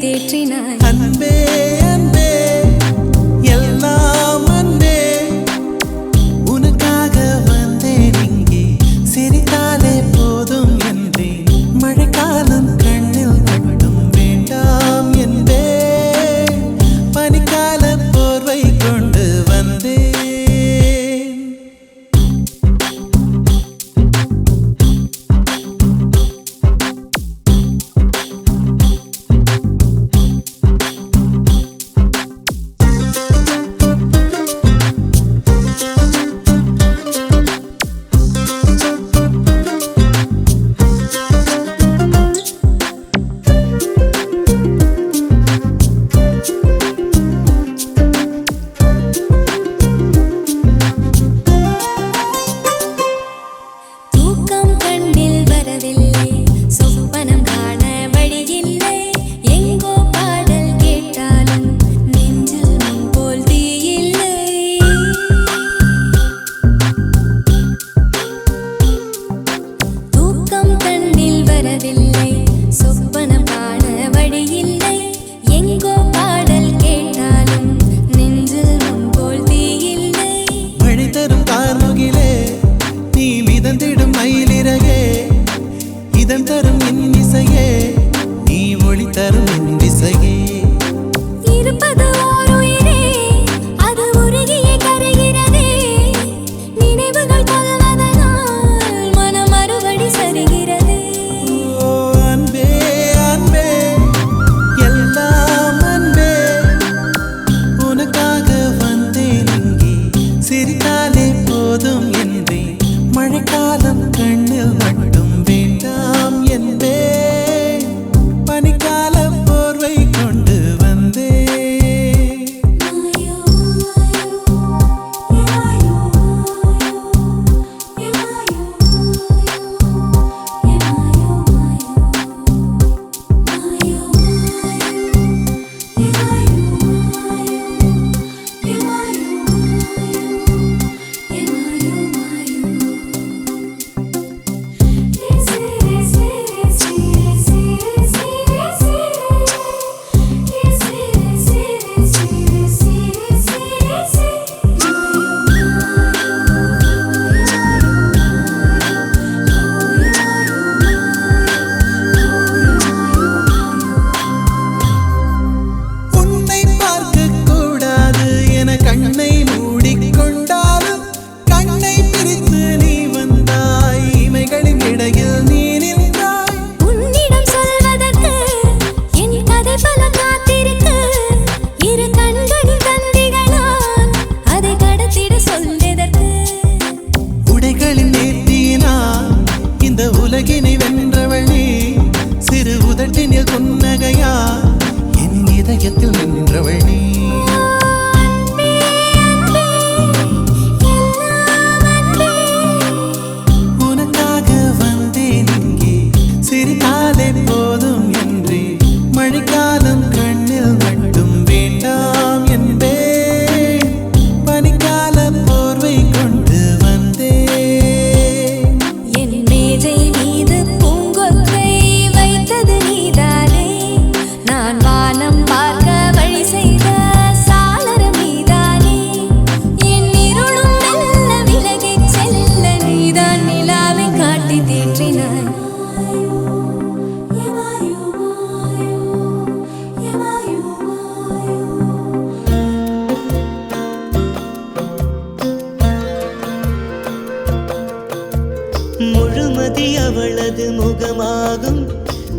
தேற்றினாய். அன்பே அன்பே எல்லாம் அன்பே, உனக்காக வந்தேன் இங்கே, சிரித்தாலே போதும் என்றேன். மழைக்காலம் கண்ணில் மட்டும் வேண்டாம் என்பே, பனிக்கால போர்வை கொண்டு வந்தேன். தூக்கம் கண்ணில் வரவில்லை, சொப்பனம் காண வழியில்லை. எங்கோ பாடல் கேட்டாலும் நெஞ்சில் முன் போல் தீயில்லை. தூக்கம் கண்ணில் வரவில்லை, சொப்பனம் காண வழியில்லை. எங்கோ பாடல் கேட்டாலும் நெஞ்சில் முன் போல் தீயில்லை. மழை தரும் கார்முகிலே, நீ மிதந்திடும் மயிலிறகே, இதம் தரும் என் இசையே, நீ ஒளி தரும் என் திசையே. இருப்பது ஓர் உயிரே, அது உருகியே கரைகிறதே. நினைவுகள் கொள்வதனால் மனம் மறுபடி சரிகிறது. ஓ அன்பே அன்பே எல்லாம் அன்பே, உனக்காக வந்தேன் இங்கே, சிரித்தாலே போதும் என்றேன். மழைக்காலம் கண்ணில் மட்டும் வேண்டாம் என்பே, பனிக்கால போர்வை கொண்டு வந்தேன். உன்னை பார்க்கக் கூடாது என கண்ணை மூடிக்கொண்டாலும், கண்ணை பிரித்து நீ வந்தாய், இமைகளின் இடையில் நீ நின்றாய். உன்னிடம் சொல்வதற்கு என் கதை பல காத்திருக்கு. இரு கண்களின் தந்திகளால் அதை கடத்திட சொல்வதற்கு. உடைகளின் நேர்த்தியினால் இந்த உலகினை வென்றவள் நீ, சிறு உதட்டினில் புன்னகையா என் இதயத்தில் நின்றவள் நீ. அன்பே அன்பே எல்லாம் அன்பே, உனக்காக வந்தேன் இங்கே, சிரித்தாலே போதும் என்றே. மழைக்காலம் கண்ணில் மட்டும் வேண்டாம் என்பே, பனிக்கால போர்வை கொண்டு வந்தேன். என் மேஜை மீது பூங்கொற்றை வைத்தது நீதானே. நான் வானம் பார்க்க வழி செய்த சாளரம் நீதானே. என் இருளும் மெல்ல விலகிச் செல்ல நீதான் நிலாவை காட்டி தேற்றினாய். முழுமதி அவளது முகமாகும்,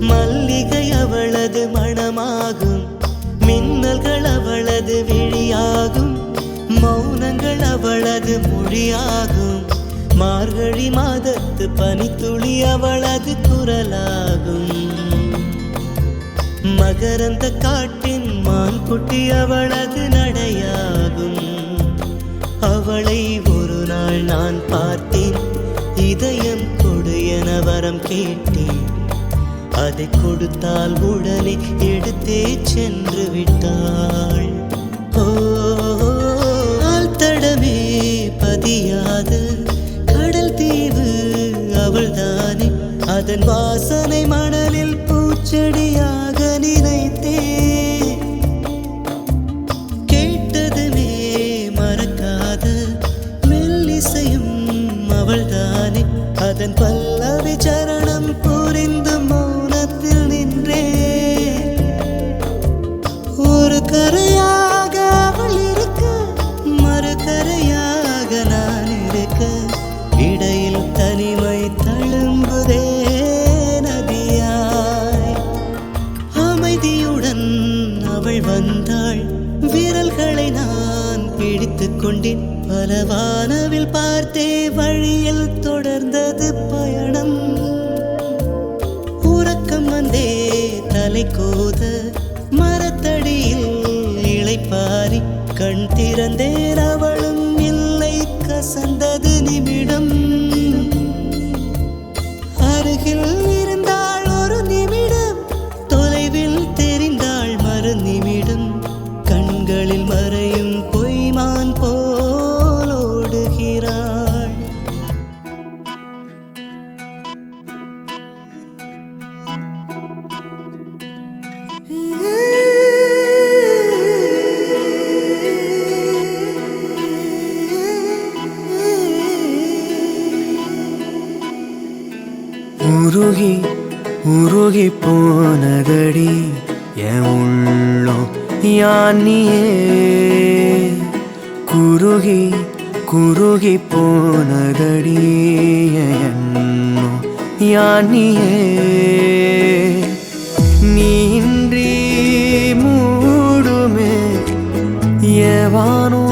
மல்லிகை அவளது மணமாகும். மின்னல்கள் அவளது விழியாகும், மௌனங்கள் அவளது மொழியாகும். மார்கழி மாதத்து பனித்துளி அவளது குரலாகும். மகரந்த காட்டின் மான்குட்டி அவளது நடையாகும். அவளை ஒரு நாள் நான் பார்த்தேன், இதயம் கொடு என வரம் கேட்டேன். அதை கொடுத்தால் உடனே எடுத்தே சென்று விட்டாள். ஓ ஆழ்த்தடமே பதியாத கடல் தீவு அவள்தானே. அதன் வாசனை மணலில் பூச்செடியாக நினைத்தேன். விதியுடன் அவள் வந்தாள். விரல்களை நான் பிடித்துக் கொண்டேன். பல வானவில் பார்த்தே வழியில் தொடர்ந்தது பயணம். உறக்கம் வந்தே தலை கோத மரத்தடியில் இளைப்பாரி கண் திறந்தேன். அவளும் இல்லை, கசந்தது நிமிடம். அருகில் இருந்தாள் ஒரு நிமிடம், தொலைவில் தெரிந்தாள் மறு நிமிடம். கண்களில் மறையும் பொய்மான் போல் ஓடுகிறாள். உருகி உருகி போனதடி என் உள்ளம் யானியே. குருகி குருகி போனதடி என் எண்ணம் யானியே. நீன்றி மூடுமே ஏவானோ,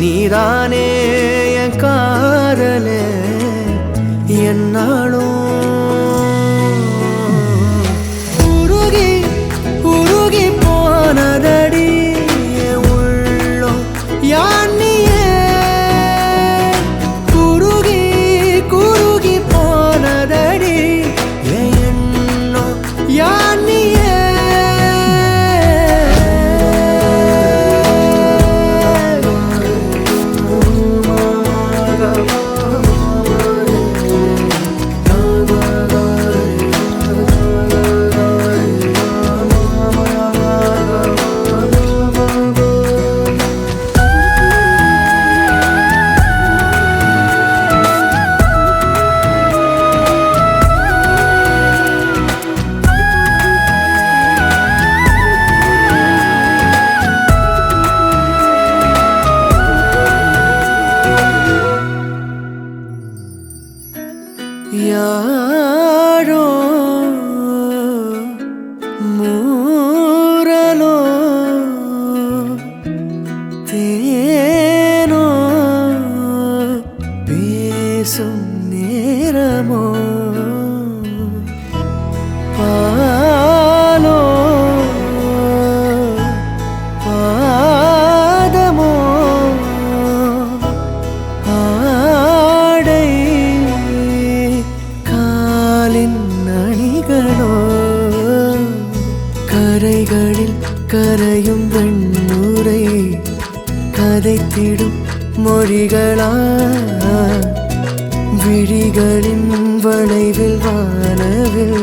நீதானே என் காதலே என்னாலும். உருகி உருகி போனதடி என் உள்ளம் யானியே. குருகி குருகி போனதடி என் எண்ணம் யானியே. யாரோ மூரலோ தேனோ பேசும் நேரமோ பாலோ பாதமோ ஆடை காலின் அணிகளோ. கரைகளில் கரையும் வெண்ணுரை கதைத்திடும் மொழிகளா. விழிகளின் வளைவில் வானவில்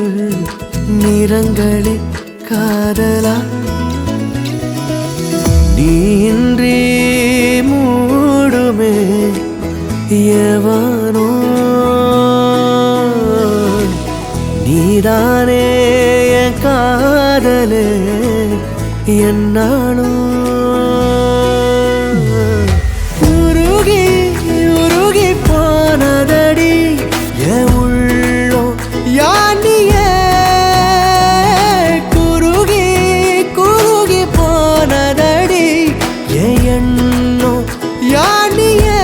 நிறங்களில் காதலா. நீன்றி மூடுமே எவனோ, நீதானே என் காதலே என்னாலும். உருகி உருகி போனதடி என் உள்ளம் யானியே. குருகி குருகி போனதடி என் எண்ணம் யானியே.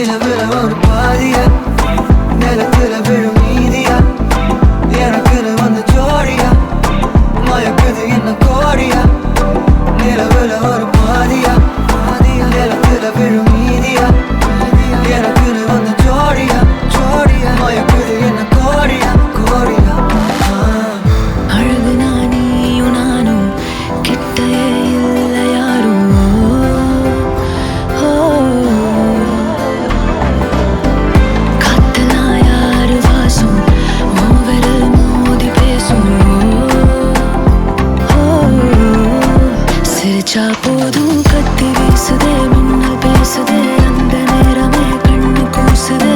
நிலவுல ஒரு பாதியா நிலத்துல விழும் மீதியா எனக்குன்னு வந்து ஜோடியா மயக்குது என்ன கோடியா நிலவுல ஒரு பாதியா நிலத்துல விழும் மீதியா எனக்குன்னு வந்து ஜோடியா மயக்குது என்ன கோடியா அழகு நானியும் நானும் கிட்டே இல்லை யாரும் காத்தெல்லாம் யாரு வாசம் மூவரில் மோதி பேசும் சிரிச்சா போதும் கத்தி வீசுதே மின்னல் பேசுதே அந்த நேரமே கண்ணு கூசுதே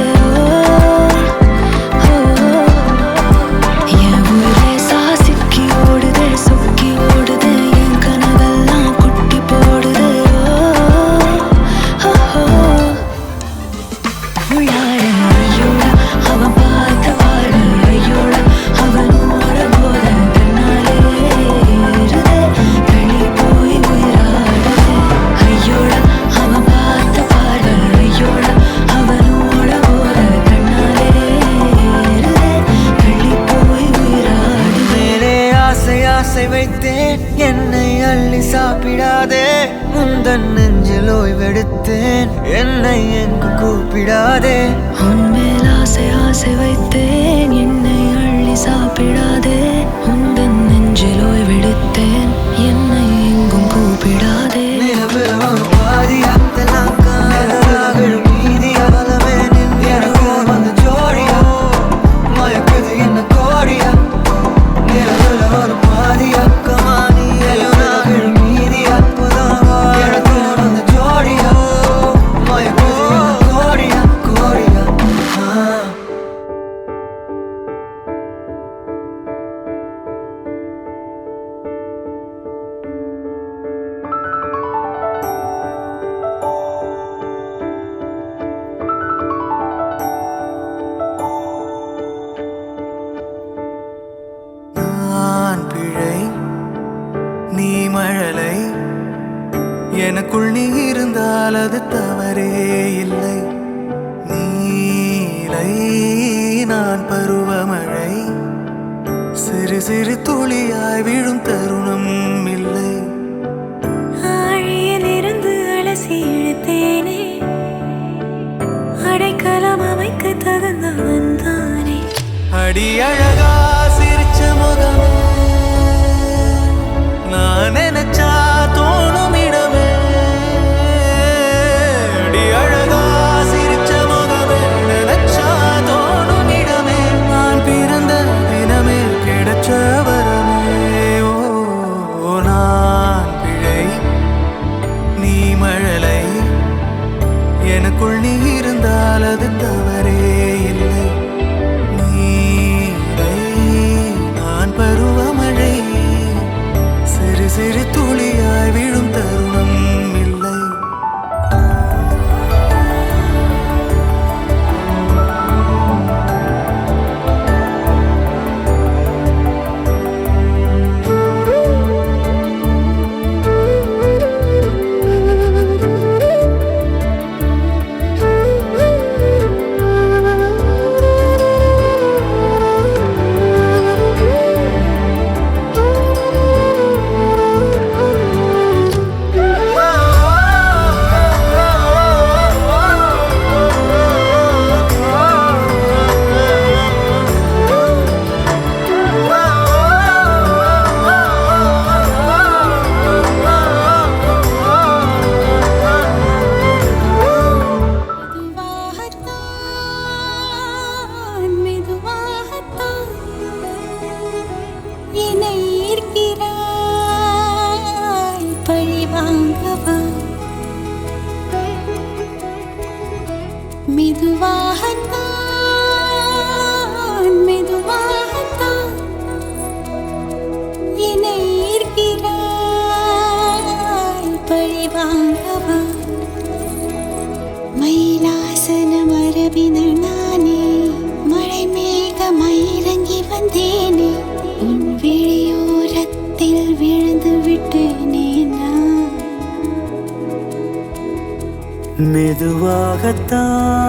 என் ஊரே சாசிக்கி ஓடுதே சொக்கி ஓடுதே என் கனவெல்லாம் குட்டி போடுதே உள்ளார ஐயோட அவன் பார்த்த பாரு ஐயோட அவனோட போத கண்ணாலே ஏறுதே வெளி போய் உயிராடுதே ஐயோட அவன் பார்த்த பாரு ஐயோட அவனோட போத கண்ணாலே ஏறுதே வெளி போய் உயிராடுதே மேலே ஆசை வைத்தேன் என்னை அள்ளி சாப்பிடாதே முந்தன் நெஞ்சில் ஓய்வெடுத்தேன் என்னை எங்கு கூப்பிடாதே உன்மேல் ஆசை வைத்தேன் என்னை அள்ளி சாப்பிடாதே உந்தன் நெஞ்சில் ஓய்வெடுத்தேன் என்னை எங்கும் கூப்பிடாதே நிலவுல ஒரு பாதியா விழும் மீதியா எனக்கு வந்து ஜோடியா மயக்குது என்ன கோடியா நிலவுல ஒரு பாதியா விழும் மீதியா எனக்கு வந்து ஜோடியா மயக்குது என்ன கோடியா நான் பிழை நீ மழலை எனக்குள் நீ இருந்தால் அது தவறே இல்லை நீலை நான் பருவமழை சிறு சிறு துளியாய் விழும் தருணம் இல்லை ஆழியிலிருந்து அலசி இழுத்தேனே அடைக்கலம் அமைக்க தகுந்தவன் தானே அடி அழகா சிரிச்ச முகமே நான் நினைச்சா தோணும் இடமே அடி அழகா சிரிச்ச முகமே நினைச்சா தோணும் இடமே நான் பிறந்த தினமே கிடைச்ச வரமே ஓ நான் பிழை நீ மழலை எனக்குள் நீ இருந்தால் அது தவறே இல்லை நீரை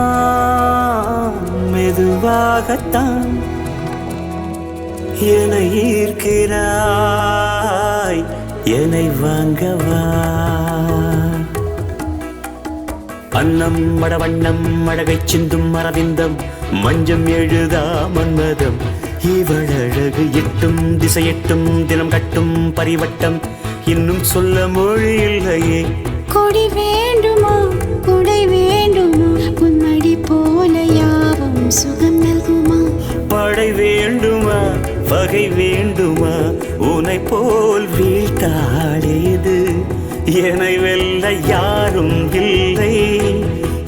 மெதுவாகத்தான் மெதுவாகத்தான் என்னை ஈர்க்கிறாய் என்னை வாங்கவா அன்னம் மடவண்ணம் அழகை சிந்தும் மரவிந்தம் மஞ்சம் எழுதா மன்மதம் இவள் அழகு எட்டும் திசையெட்டும் தினம் கட்டும் பரிவட்டம் இன்னும் சொல்ல மொழி இல்லையே கொடி வேண்டுமா கொடை வேண்டுமா உன்மடி போல யாவும் சுகம் நல்குமா படை வேண்டுமா வகை வேண்டுமா உன்னை போல் வீழ்த்தாடேது என்னை வெல்ல யாரும் இல்லை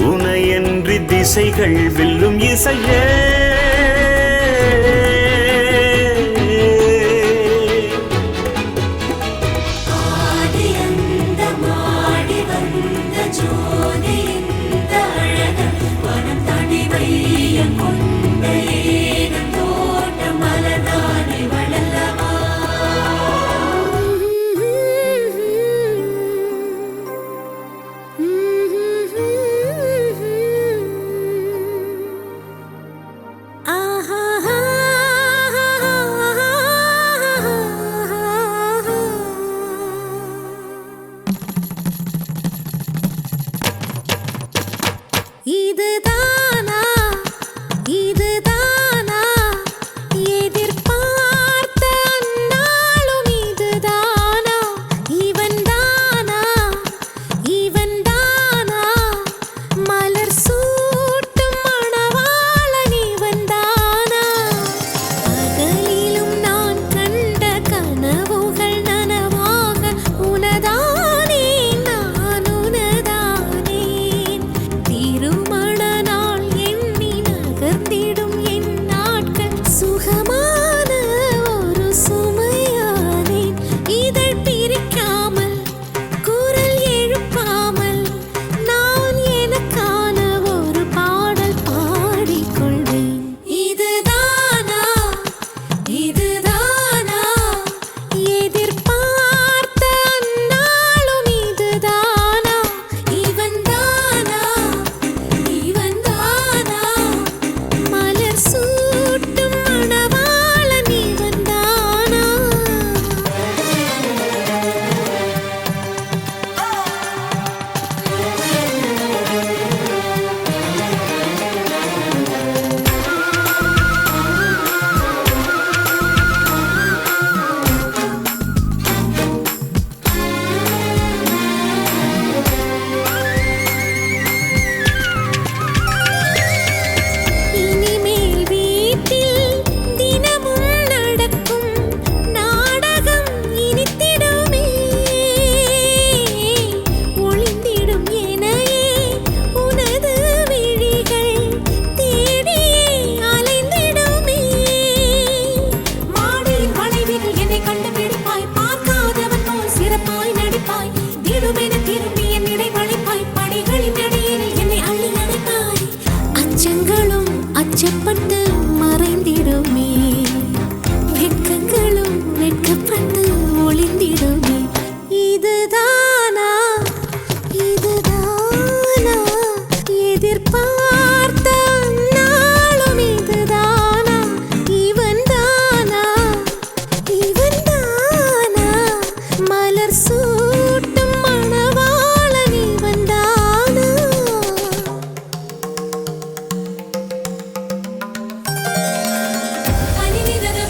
உனையன்றி திசைகள் வெல்லும் இசையே இதுதானா இதுதானா எதிர்பார்த்த அந்நாளும் இதுதானா இவன்தானா இவன்தானா மலர் சூட்டும் மணவாளன் இவன்தானா பகலிலும் நான் கண்ட கனவுகள் நனவாக உனதானே நான் உனதானே திருமண நாள் எண்ணி நகர்ந்திடும் என் நாட்கள் சுகமான ஒரு சுமையானேன் இதழ் பிரிக்காமல் குரல் எழுப்பாமல் நான் எனக்கான ஒரு பாடல் பாடிக்கொள்வேன் இதுதானா இதுதானா எதிர்பார்த்த அந்நாளும் இதுதானா இவன்தானா இவன்தானா மலர் சூட்டும் மணவாளன் இவன்தானா இனிமேல் வீட்டில் தினமும் நடக்கும் நாடகம் இனித்திடுமே ஒளிந்திடும் எனையே உனது விழிகள் தேடியே அலைந்திடுமே மாடியில் வளைவில் என்னை கண்டுபிடிப்பாய் பார்க்காதவன் போல் சிறப்பாய் நடிப்பாய் திடுமென திரும்பி என் இடை வளைப்பாய் படிகளின் அடியில் என்னை அள்ளி அணைப்பாய் அச்சங்களும் அச்சப்பட்டு மறைந்திடுமே வெட்கங்களும் வெட்கப்பட்டு ஒளிந்திடுமே இதுதானா இதுதானா எதிர்பார்த்த நாளும் இதுதானா இவன்தானா இவன்தானா மலர் சூட்டும் மணவாளன் இவன்தானா பனிநிலவு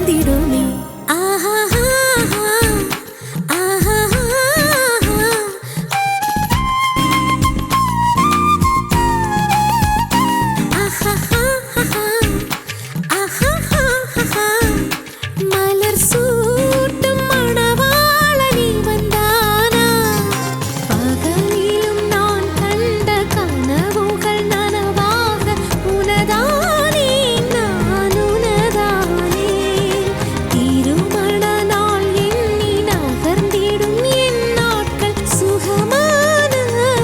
வந்திடுமே ஆஹா மலர் சூட்டும் மணவாளனி வந்தானா பகலிலும் நான் கண்ட கனவுகள் நனவாக உனதானே நான் உனதானே திருமண நாள் எண்ணி நகர்ந்திடும் என் நாட்கள் சுகமான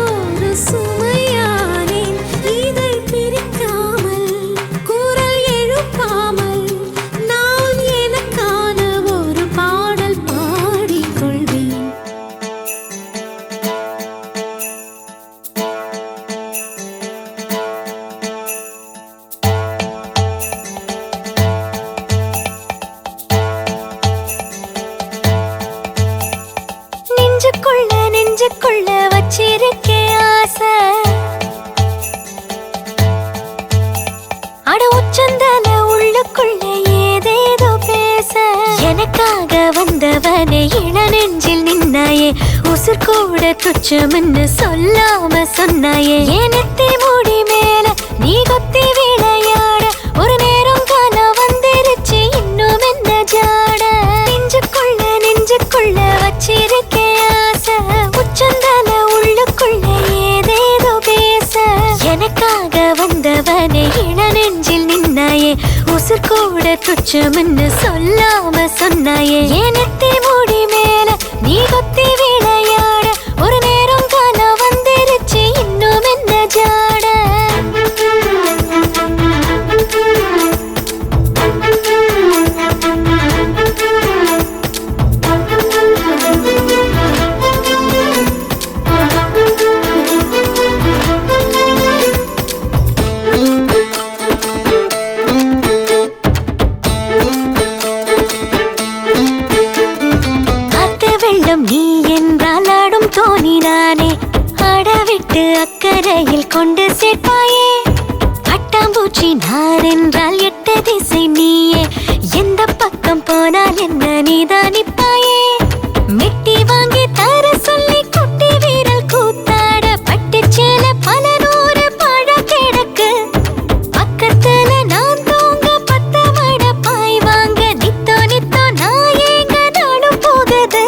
ஒரு சுமையானேன் இதை பிரிக்காமல் குரல் எழுப்பாமல் நான் எனக்கான ஒரு பாடல் பாடிக்கொள்வேன் நெஞ்சுக்குள்ள வச்சிருக்கே ஆசை அட உச்சந்தல உள்ளுக்குள்ள ஏதேதோ பேச எனக்காக வந்தவனே இள நெஞ்சில் நின்னாயே உசுர் கூட துச்சம்னு சொல்லாம சொன்னாயே எனத்தே மூடி மேல நீ கொத்தி விளையாட ஒரு நேரம் காண வந்துருச்சு இன்னும் என்ன ஜாட நெஞ்சுக்குள்ள வச்சிருக்கே ஆசை உச்சந்தல உள்ளுக்குள்ள ஏதேதோ பேச எனக்காக வந்தவனே இள நெஞ்சில் நின்னாயே உசுர் கூட துச்சம்னு சொல்லாம சொன்னாயே எனத்தே மூடி மேல நீ கொத்தி விளையாட ஒரு நேரம் காண வந்துருச்சு இன்னும் என்ன ஜாட நீ என்றால் ஆடும் தோணி நானே அடவிட்டு அக்கறையில் கொண்டு சேர்ப்பாயே பட்டாம்பூச்சி நான் என்றால் எட்டு திசை நீயே எந்த பக்கம் போனால் என்ன நீதான் நிப்பாயே மெட்டி வாங்கி தர சொல்லி குட்டி வீரல் கூத்தாட பட்டு சேல பல நூறு பழ கிடக்கு பக்கத்துல நான் தூங்க பத்த மட பாய் வாங்க நித்தோ நான் ஏங்க நாடும் போகுது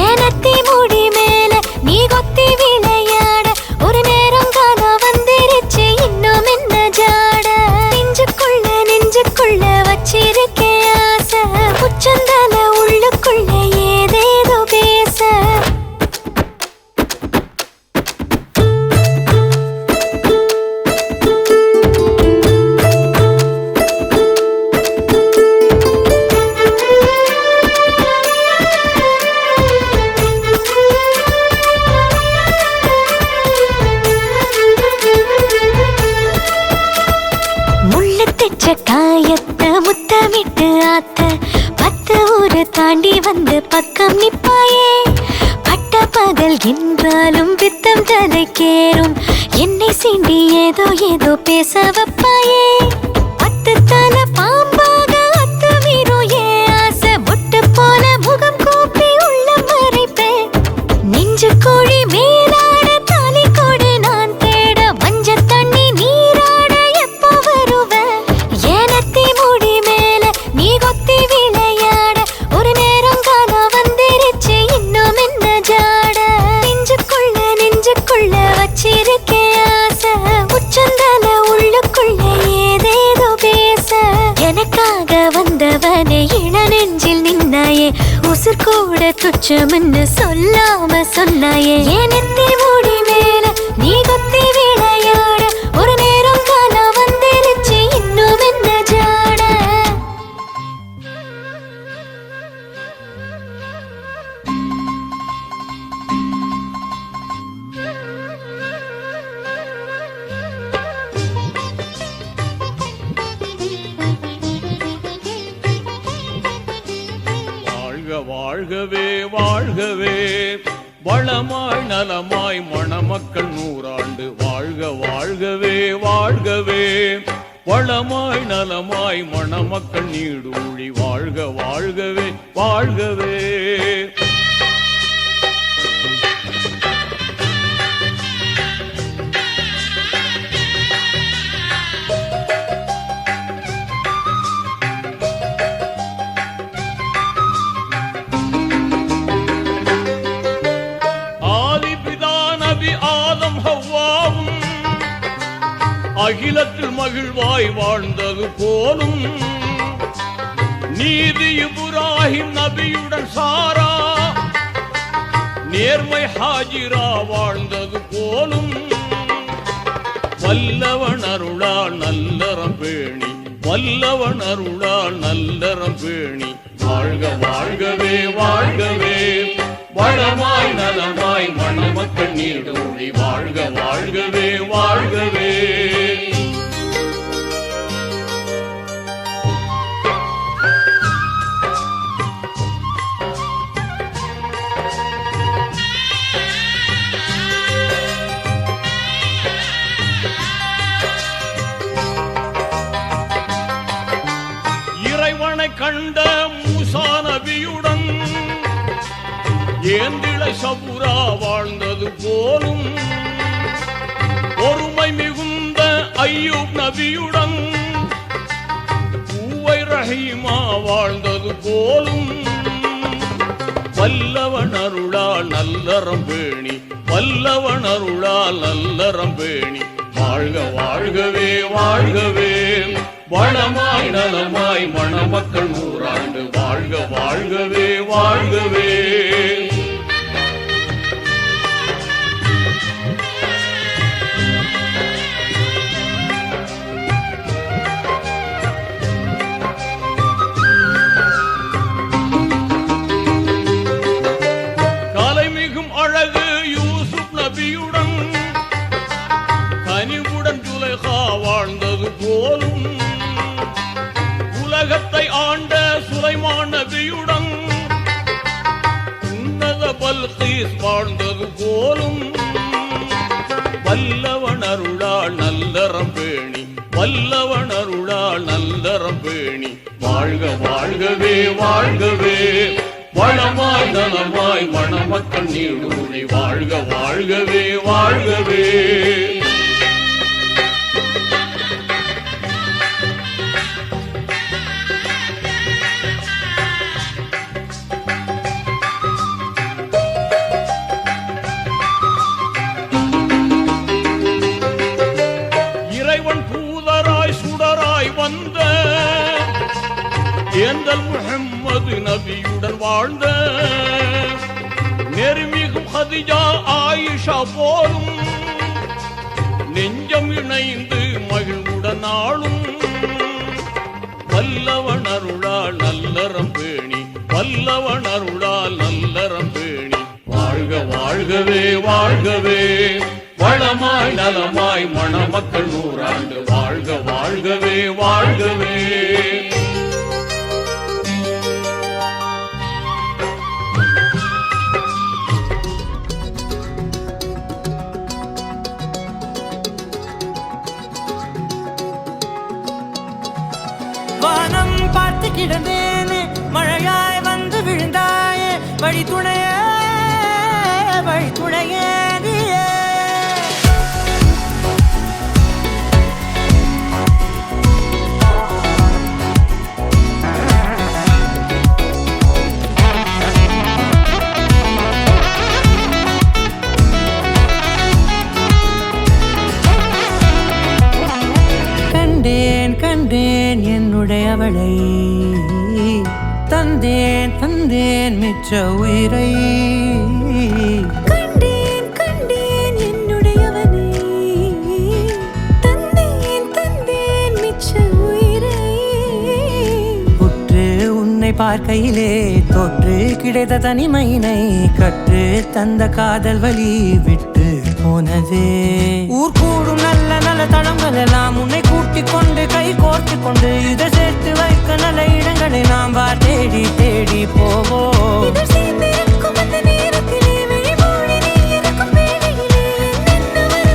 ஏனத்தி மூடி மேல நீ கொத்தி விளையாட ஒரு நேரம் காண வந்துருச்சு இன்னும் என்ன ஜாட நெஞ்சுக்குள்ள வச்சிருக்கே ஆசை உச்சந்தல உள்ளுக்குள்ள ஏதேதோ பேச காயத்தை முத்தமிட்டு ஆத்த 10 ஊரு தாண்டி வந்து பக்கம் நிப்பாயே பட்ட பகல் என்றாலும் பித்தம் தலைக்கேறும் என்னை சீண்டி ஏதோ பேச வைப்பாயே 10 தலை பாம்பாக அத்துமீறும் ஏ ஆசை பொட்டு போல முகம் கூப்பி உள்ள மறைப்பேன் நெஞ்சு கோழி மேலாட தாலி கொடு நான் தேட மஞ்ச தண்ணி நீராட எப்போ வருவ ஏனத்தி மூடி மேல நீ கொத்தி விளையாட ஒரு நேரம் காண வந்துருச்சு இன்னும் என்ன ஜாட நெஞ்சுக்குள்ள வச்சிருக்கே ஆசை உச்சந்தல உள்ளுக்குள்ள ஏதேதோ பேச எனக்காக வந்தவனே இள நெஞ்சில் நின்னாயே உசுர் கூட துச்சம்னு சொல்லாம சொன்னாயே ஏனத்தி மூடி மேல நீ கொத்தி விளையாட ஒரு நேரம் காண வந்துருச்சு இன்னும் என்ன ஜாட வாழ்கவே வாழ்கவே வளமாய் நலமாய் மணமக்கள் 100 ஆண்டு வாழ்க வாழ்கவே வாழ்கவே வளமாய் நலமாய் மணமக்கள் நீடூழி வாழ்க வாழ்கவே வாழ்கவே. அகிலத்தில் மகிழ்வாய் வாழ்ந்தது போலும் நீதி இப்ராஹிம் நபியுடன் சாரா நேர்மை ஹாஜிரா வாழ்ந்தது போலும் வல்லவன் அருளால் நல்லறம் பேணி வல்லவன் அருளால் நல்லறம் பேணி வாழ்க வாழ்கவே வாழ்கவே. வளமாய் நலமாய் மணமக்கள் நீடூழி வாழ்க வாழ்கவே வாழ்கவே. இறைவனை கண்ட மூசா நபியுடன் ஏந்திழை சபுரா வாழ்ந்தது போலும் ஒருமை மிகுந்த ஐயூப் நபியுடன் பூவை ரஹீமா வாழ்ந்தது போலும் வல்லவன் அருளால் நல்லறம் பேணி வல்லவன் அருளால் நல்லறம் பேணி வாழ்க வாழ்கவே வாழ்கவே. வளமாய் நலமாய் மணமக்கள் நூறாண்டு வாழ்க வாழ்கவே வாழ்கவே. கலைமிகும் அழகு யூசுப் நபியுடன் கனிவுடன் துலைஹா வாழ்ந்தது போலும் உலகத்தை ஆண்ட சுலைமான் நபியுடன் உன்னத பல்கீஸ் வாழ்ந்தது போலும் வல்லவன் அருளால் நல்லறம் பேணி வல்லவன் அருளால் நல்லறம் பேணி வாழ்க வாழ்கவே வாழ்கவே. வளமாய் நலமாய் மணமக்கள் நீடூழி வாழ்க வாழ்கவே வாழ்கவே. ஏந்தல் முஹம்மது நபியுடன் வாழ்ந்த நெருமிகும் ஹதிஜா ஆயிஷா போலும் நெஞ்சம் இணைந்து மகிழ்வுடன் ஆளும் வல்லவன் அருளால் நல்லறம் பேணி வல்லவன் அருளால் நல்லறம் பேணி வாழ்க வாழ்கவே வாழ்கவே. வளமாய் நலமாய் மணமக்கள் நூறாண்டு வாழ்க வாழ்கவே வாழ்கவே. வானம் பார்த்து கிடந்தேனே மழையாய் வந்து விழுந்தாயே வழி துணையே நீயே. கண்டேன் என்னுடையவளை தந்தேன் மிச்ச உயிரை. கண்டேன் என்னுடையவனை தந்தேன் மிச்ச உயிரை. உற்று உன்னை பார்க்கையிலே தொற்று கிடைத்த தனிமையினை கற்று தந்த காதல் வழி விட்டு போனதே. ஊர் கூடும் நல்ல நல்ல தளங்கள் எல்லாம் உன்னை கூட்டிக் கொண்டு கை கோர்த்து கொண்டு இதை சேர்த்து வைக்க நல்ல இடங்களை நாம் தேடி தேடி போவோம்.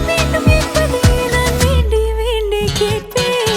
வேண்டும் என்பதை நான் வேண்டி கேட்பேன்.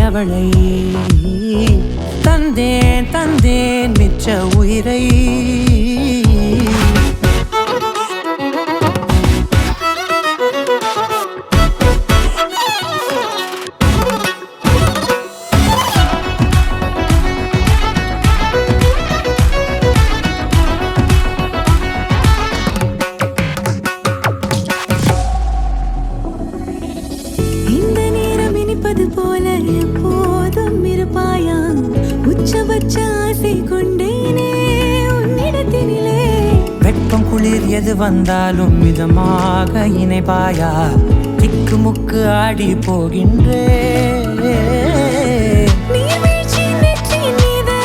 அவளை தந்தேன் தந்தேன் மிச்ச உயிரை இந்த நேரம் இனிப்பது போல எப்போதும் இருப்பாயா உச்சபட்ச ஆசை கொண்டேனே உன்னிடத்தினிலே வெப்பம் குளிர் எது வந்தாலும் மிதமாக இணைப்பாயா திக்கு முக்கு ஆடி போகின்றே நீர்வீழ்ச்சி நெற்றியின் மீது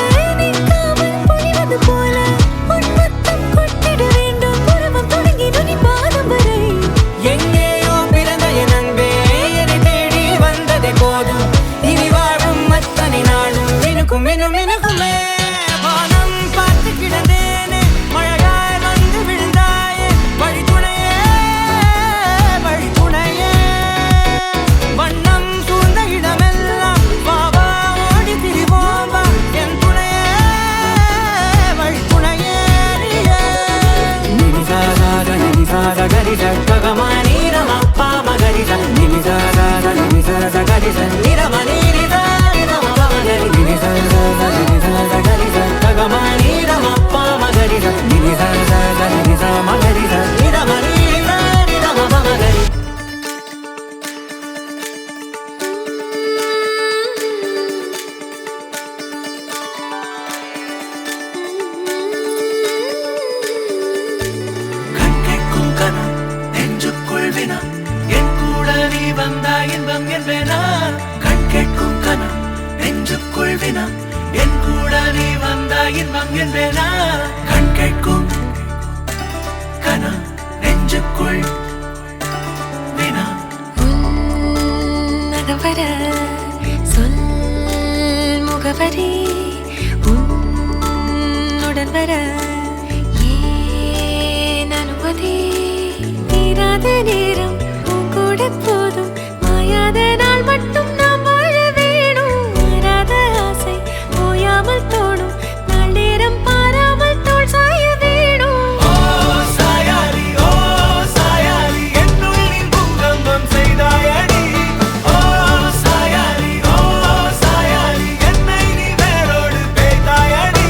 நிற்காமல் பொழிவது போல உன் முத்தம் கொட்டிட வேண்டும் உறவம் தொடங்கி நுனி பாதம் வரை எங்கேயோ பிறந்த என் அன்பே என்னை தேடி வந்ததே போதும் இனி வாழும் அத்தனை நாளும் மினுக்கும் மினுக்குமே வானம் பார்த்து கிடந்தேனே மழையாய் வந்து விழுந்தாயே வழித்துணையே வழித்துணையே வண்ணம் சூழ்ந்த இடமெல்லாம் வாவா ஓடி திரிவோம் வா என் துணையே வழித்துணையே நினிசாத நினிசாத கரிச ககமானி ரமப்பா மகரிச நினிசாத நினிசாத கரிச நிரமணி நிதா நிரமப்பா மகரி நினிசாத நினிசாத கரிச ககமானி ரமப்பா மகரிச நினிசாத நினிசா மகரிச நிரமணி நிதா நிரமப்பா மகரி கண் கேட்கும் கனா நெஞ்சுக்குள் வினா என் கூட நீ வந்தா இன்பம் என்பேனா கண் கேட்கும் கனா நெஞ்சுக்குள் வினா என் கூட நீ வந்தா இன்பம் என்பேனா கண் கேட்கும் கனா நெஞ்சுக்குள் வினா நகவர சொல் முகவரி உன்னுடன் வர ஏன் அனுமதி தீராத நேரம் உன் கூட போதும் மாயாத நாள் மட்டும் நாம் வாழ வேணும் மாறாத ஆசை ஓயாமல் தோணும் நாள் நேரம் பாராமல் தோள் சாய வேணும் ஓ சாயாரி என்னுள் நீ பூகம்பம் செய்தாயடி ஓ சாயாரி என்னை நீ வேரோடு பேய்த்தாயடி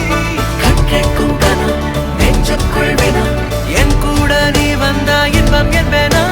கண் கேட்கும் கனா நெஞ்சுக்குள் வினா என் கூட நீ வந்தா இன்பம் என்பேனா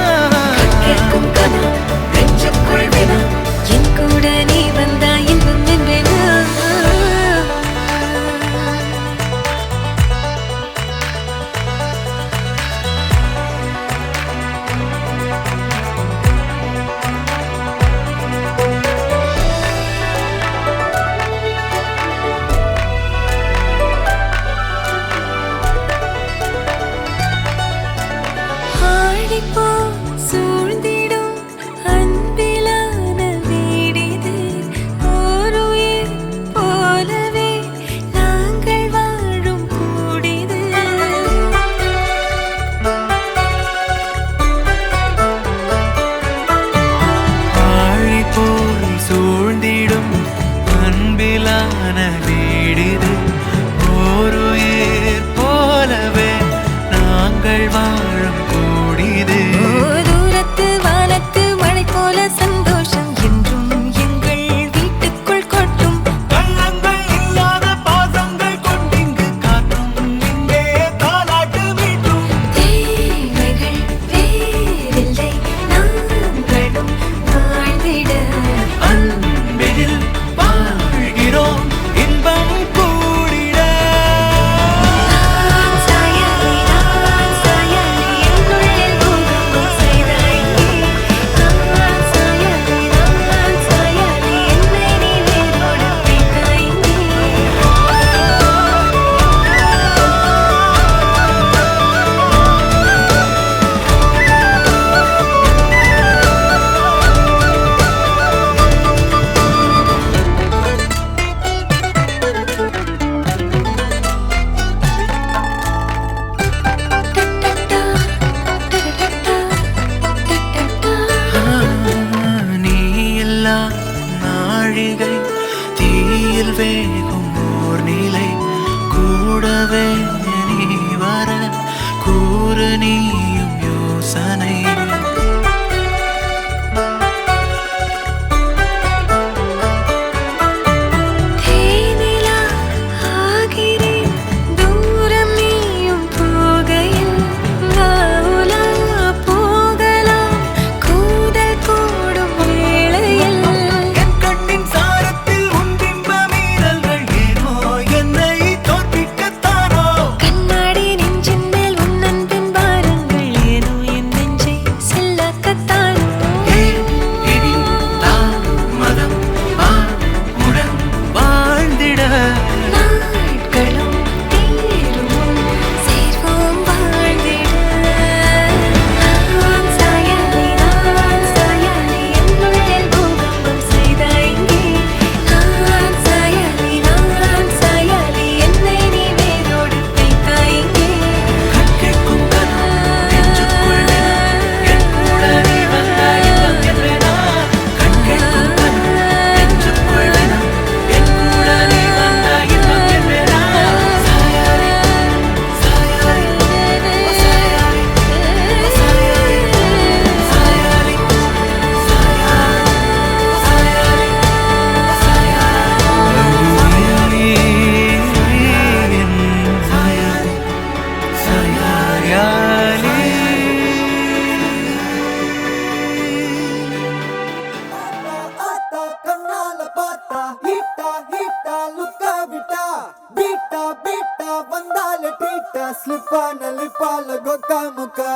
வந்தால ட்ரீட்டா ஸ்லிப்பான லிப்பால கொக்கா முக்கா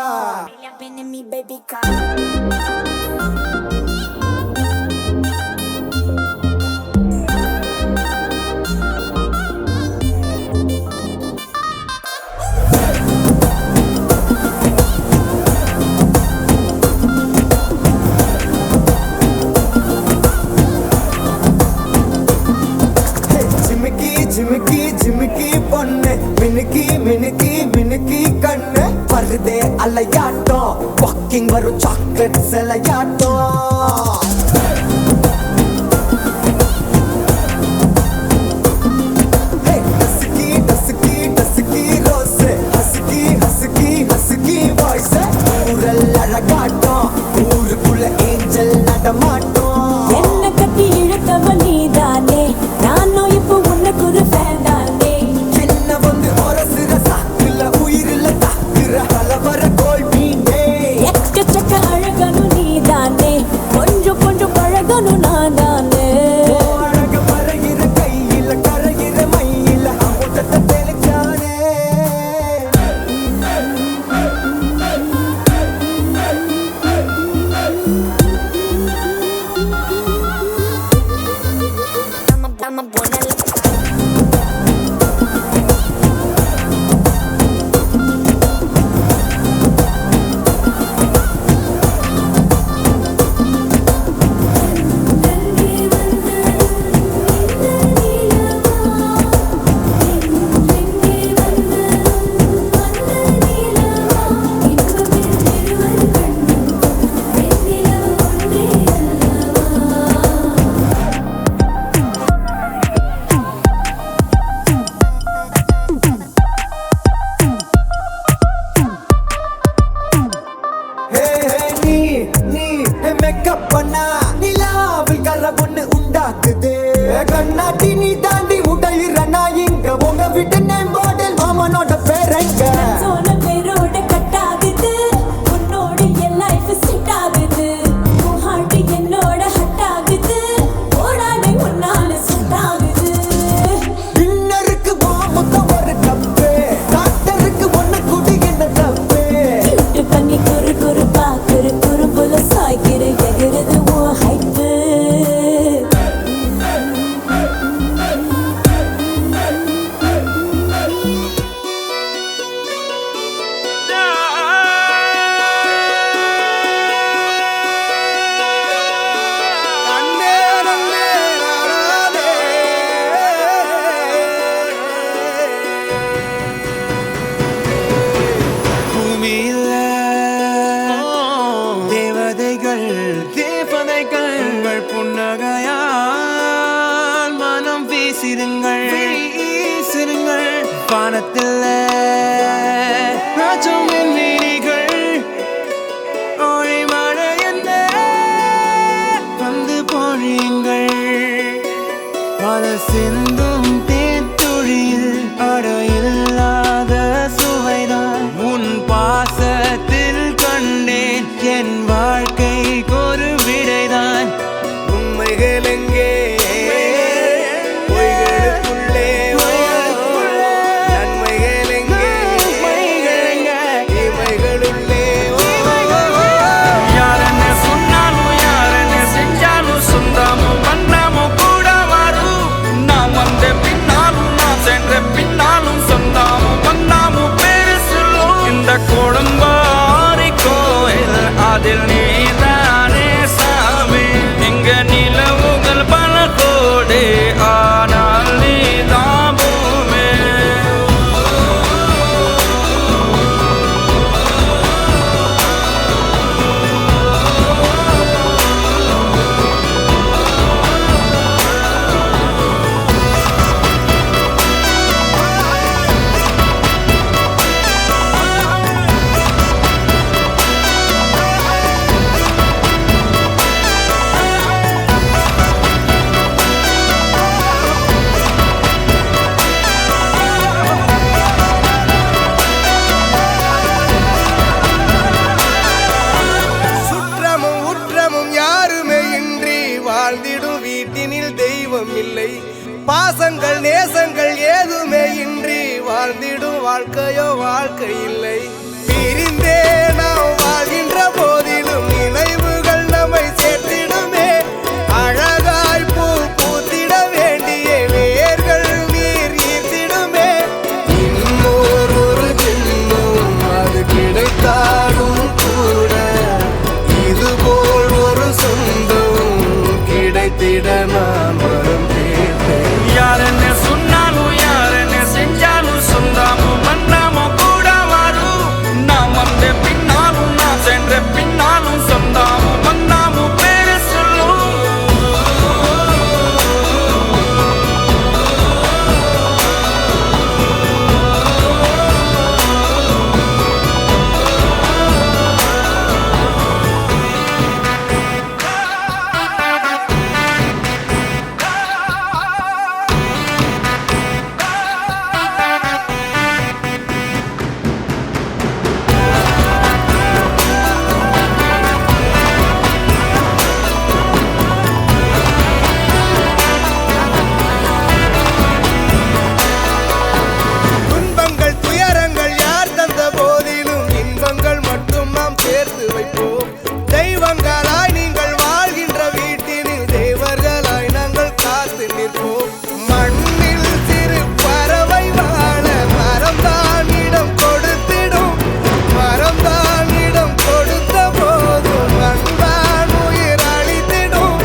baby ஜிமிக்கி ஜிமிக்கி ஜிமிக்கி பொண்ணு மினுக்கி மினுக்கி மினுக்கி கண்ணு வருதே அலையாட்டம் வாக்கிங் வரும் சாக்லேட் சிலையாட்டம் dusky dusky dusky rose husky husky husky voice ஊரல் அழகாட்டம் ஊருக்குள்ள ஏஞ்சல் நடமாட்டம் என்ன கட்டி இழுத்தவ நீதானே நானும் இப்போ உனக்கு ஒரு ஃபேன் தானே என்ன வந்து ஒரசுற சாக்குல உயிரில தாக்குற கலவர கோல் மீனே எக்கச்சக்க அழகனும் நீதானே கொஞ்சம் கொஞ்சம் பழகனும் நான் தானே அழக பறகிற கையில கரைகிற மயில அமுதத்தை தெளிச்சானே I'm a buena மேக்கப் பண்ணா நிலாவில் கர ஒண்ணு உண்டாக்குது கண்ணாட்டி நீ தாண்டி உடையிறனா இங்க உங்க விட்டு நேம் பாடல் மாமனோட பேரங்க சோன பேரோட கட் ஆகுது உன்னோட என் லைஃப் செட் ஆகுது உன் ஹார்ட் என்னோட ஹட் ஆகுது ஓடானே உன்னால செட் ஆகுது டின்னருக்கு மாமுக்க ஒரு கப்பு டாக்டருக்கு ஒண்ணு குடி என்ன தப்பு கிட்ட பண்ணி குறு குறு பாக்குற குறும்புல சாய்க்கிற எகிறது உன் ஹைப்பு பூமியில தேவதைகள் தேவதைகள் உங்கள் புன்னகையால் மனம் வீசிருங்கள் வீசிருங்கள் வானத்தில் ராஜம் மீனிகள் ஒளி மழை என்ன வந்து பொழியுங்கள் பல சிந்தும் தேத்துழியில் அடையில்லாத சுவைதான் உன் பாசத்தில் கண்டேன் என் வாழ்க்கைக்கு ஒரு விடைதான் உண்மைகள் எங்கே பொய்களுக்குள்ளே நன்மைகள் எங்கே இமைகளுள்ளே யாரன்னு சொன்னாலும் யாரன்னு செஞ்சாலும் சொந்தமும் வண்ணமும் கூட வரும் நாம் வந்த பின்னாலும் நாம் சென்ற பின்னாலும் சொந்தமும் வண்ணமும் பேரு சொல்லும் இந்த கொடும்பாரி கோயில் அதில் நீதானே சாமி இங்க நிலவுகள் பல கோடி ஆனால் நீதான் பூமி சுற்றமும் உற்றமும் யாருமே இன்றி வாழ்ந்திடும் வீட்டினில் தெய்வம் இல்லை பாசங்கள் நேசங்கள் ஏதுமே இன்றி வாழ்ந்திடும் வாழ்ந்திடும் வாழ்க்கையோ வாழ்க்கை இல்லை. பிரிந்தே நாம் வாழ்கின்ற போதிலும் நினைவுகள் நம்மை சேர்த்திடுமே. அழகாய் பூ பூத்திட வேண்டிய வேர்கள் நீர் ஈர்த்திடுமே. இன்னொரு ஜென்மம் அது கிடைத்தாலும் கூட இதுபோல் ஒரு சொந்தம் கிடைத்திட நான் வரம் கேட்டேன். யாருன்னு சொன்னாலும் யாருன்னு செஞ்சாலும் சொந்தாமும் மன்னாமும் கூட வரும். நாம் வந்த பின்னாலும் நான் சென்ற பின்னாலும் சொந்தாமும் மன்னாமும் பேரு சொல்லும். துன்பங்கள் துயரங்கள் யார் தந்த போதிலும் இன்பங்கள் மட்டும் நாம் சேர்த்து வைப்போம். தெய்வங்களாய் நீங்கள் வாழ்கின்ற வீட்டினில் தேவர்களாய் நாங்கள் காத்து நிற்போம். மண்ணில் சிறு பறவை வாழ மரம்தான் இடம் கொடுத்திடும். மரம்தான் இடம் கொடுத்த போதும் அன்பான் உயிர் அளித்திடும்.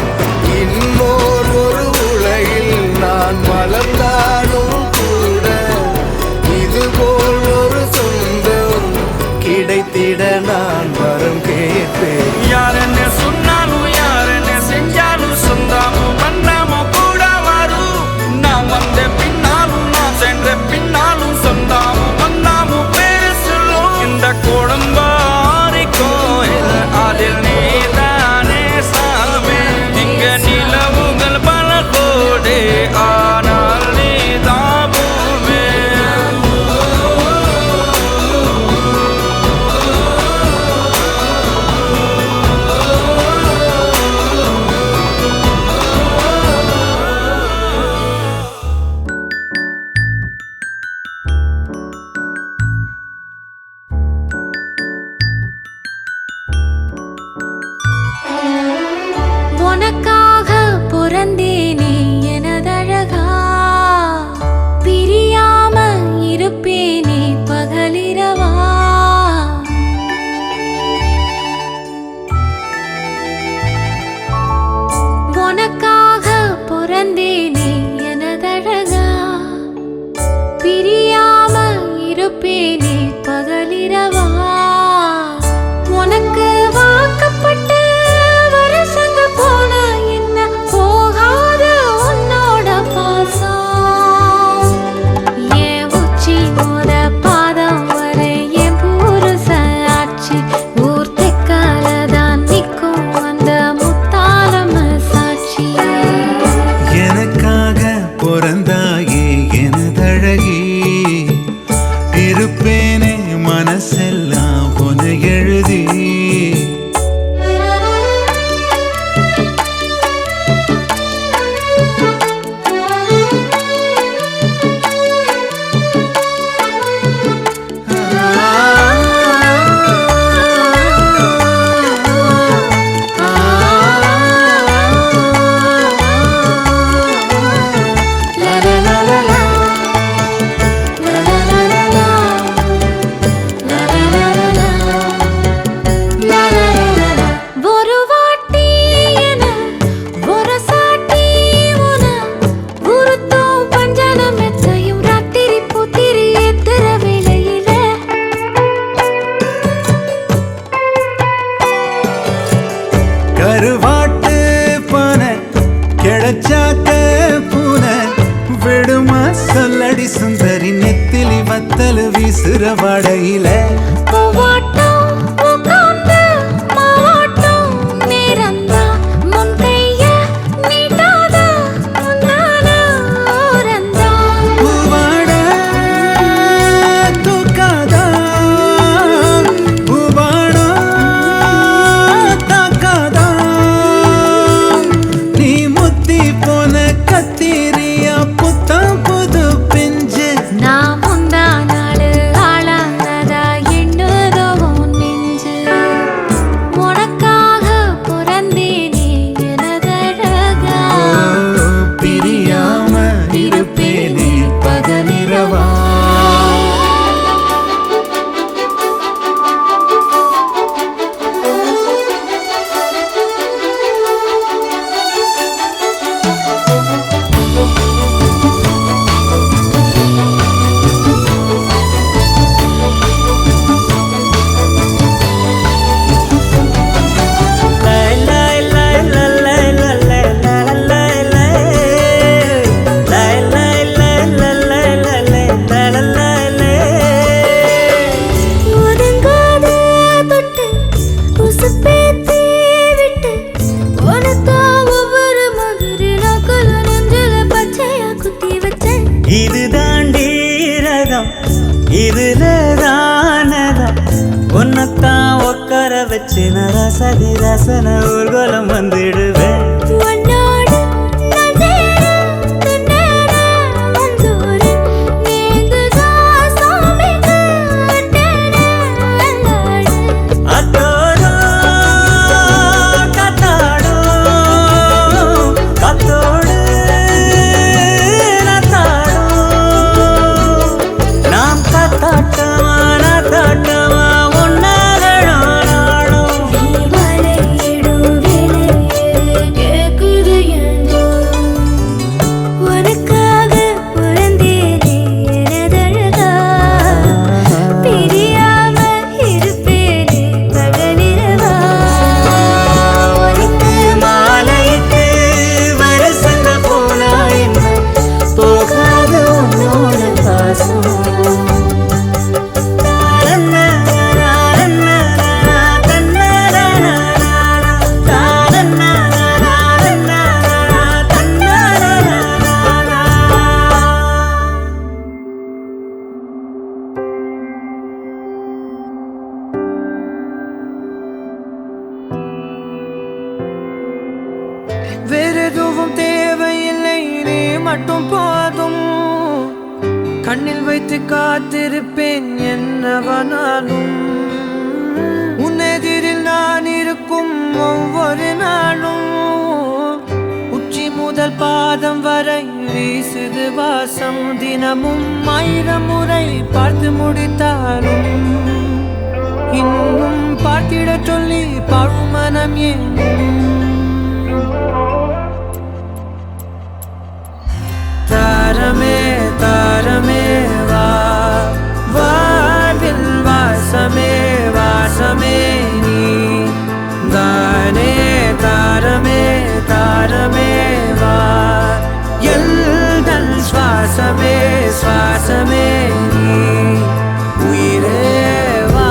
இன்னொரு ஒரு உலகில் நான் வளர்ந்தாலும் கூட இதுபோல் ஒரு சொந்தம் கிடைத்திட நான் வரம் கேட்பேன். யாருன்னு சொன்னாலும் யாருன்னு செஞ்சாலும் சொந்தாமும் மன்னாமும் கூட வரும். நாம் வந்த பின்னாலும் நான் சென்ற பின்னாலும் சொந்தாமும் மன்னாமும் பேரு சொல்லும். இந்த குடும்பாரி கோயில் அதில் நீதானே சாமி. இங்க நிலவுகள் பல கோடி ஆனால் நீதான் பூமி. உனக்காக பிறந்தேனே எனதழகா, பிரியாம இருப்பேனே பகலிரவா. உனக்காக பிறந்தேனே எனதழகா, பிரியாம இருப்பேனே பகலிரவா. உனக்கு வாக்கப்பட்ட வருஷங்க போன என்ன போகாத உன்னோட பாசம். என் உச்சி மோத பாதம் வரை என் புருஷ ஆட்சி. ஊர் தெக்காலதான் நிற்கும் அந்த முத்தாரம் சாட்சி. எனக்காக பிறந்தாயே எனதழகி, இருப்பேனே மனசெல்லாம் உன எழுதி. ஒரு வாட்டி என ஒரு சாட்டி உன உருத்தோம் பஞ்சனம் எத்தையும் ராத்திரி புத்திரி எத்திர வேளையில. கருவாட்டு பானை கிடைச்சாக்க பூனை விடுமா சொல்லடி சுந்தரி. நெத்திலி வத்தல் வீசுற வடையில பூவாட்டம் உட்கார்ந்து மாவாட்டம் நேரந்தா. முன் கைய நீட்டாத முன்னால ஓரந்தா. பூவாட தூக்காதா, பூவாடா தாக்காதா. நீ முத்தி போன கத்திரியா புத்தம் புது பிஞ்சு. நான் முந்தான இதுல தானதான் உன்னத்தான் உட்கார வச்சு நான் ரசதி ரசன ஊர்வலம் வந்துடுவேன். உன்னோடு நான் சேர துன்னேற வந்தோர நீங்குதா சாமிக்கு அட்டேன அல்லாடு. அத்தோடோ கத்தாடோ கத்தோடு நத்தாடோ நாம் கத்தாட்டமா நத்தாட்டமா ஒன்னாகணும். நீ வளையிடும் விலையே கேக்குது ஏனோ. உனக்காக பிறந்தேனே எனதழகா. பிரியாம இருப்பேனே பகலிரவா. உனக்கு மாலையிட்டு வருஷங்கள் போனா என்ன போகாது உன்னோட பாசம். வேறெதுவும் தேவையில்லை, நீ மட்டும் போதும். கண்ணில் வைத்து காத்திருப்பேன் என்னவனாலும். உன்னெதிரில் நான் இருக்கும் ஒவ்வொரு நாளும். உச்சி முதல் பாதம் வரை வீசுது வாசம். தினமும் 1000 முறை பார்த்து முடித்தாலும் இன்னும் பார்த்திட சொல்லி பழுமனம் ஏனும். தாரமே தாரமே வா வாழ்வில் வாசமே வாசமே நீ தானே. தாரமே தாரமே வா எல்தல் சுவாசமே சுவாசமே நீ உயிரே வா.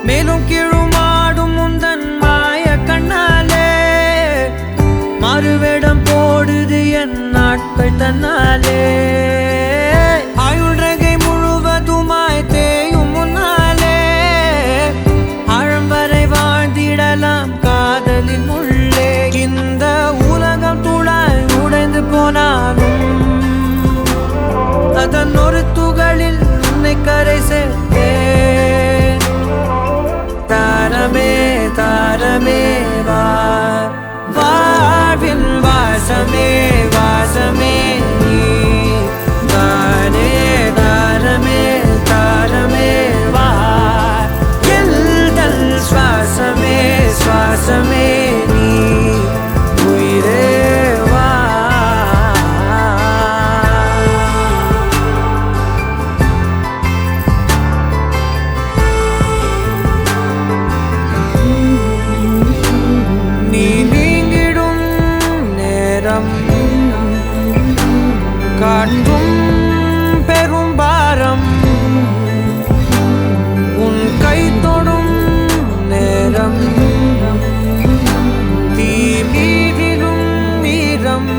மேலும் கீழுமாடும் முந்தன் மாய கண்ணாலே மறுவேடம் போடுது என் நாட்கள் தன்னாலே. ஆயுள்ரகை முழுவதுமாய் தேயும் முன்னாலே ஆழம் வரை வாழ்ந்திடலாம் காதலின் உள்ளே. இந்த உலகம் துளாய் உடைந்து போனாலும் அதன் ஒரு துகளில் உன்னை கரை சேர்த்தேன். தாரமே தாரமே வா வாழ்வின் வாசமே வாசமே நீ தானே. தாரமே தாரமே வா எல்தல் சுவாசமே சுவாசமே நீ உயிரே வா. நீ நீங்கிடும் நேரம் காட்டும் பெரும் பாரம். உன் கை தொடும் நேரம் தீ மீதிலும் வீரம்.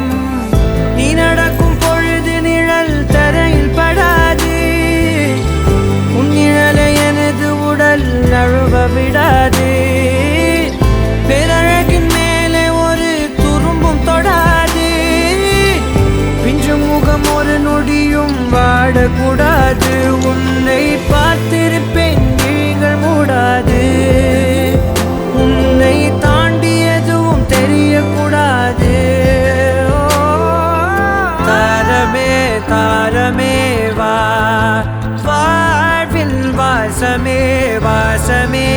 நீ நடக்கும் பொழுது நிழல் தரையில் படாது. உன் நிழலை எனது உடல் நழுவ விடாது. பேரழகின் மேலே ஒரு துரும்பும் தொடாது. பிஞ்சு முகம் ஒரு நொடியும் வாடக்கூடாது. உன்னை பார்த்திருப்பேன் விழிகள் மூடாது. உன்னை தாண்டி எதுவும் தெரியக்கூடாது. தாரமே தாரமே வா வாழ்வில் வாசமே வாசமே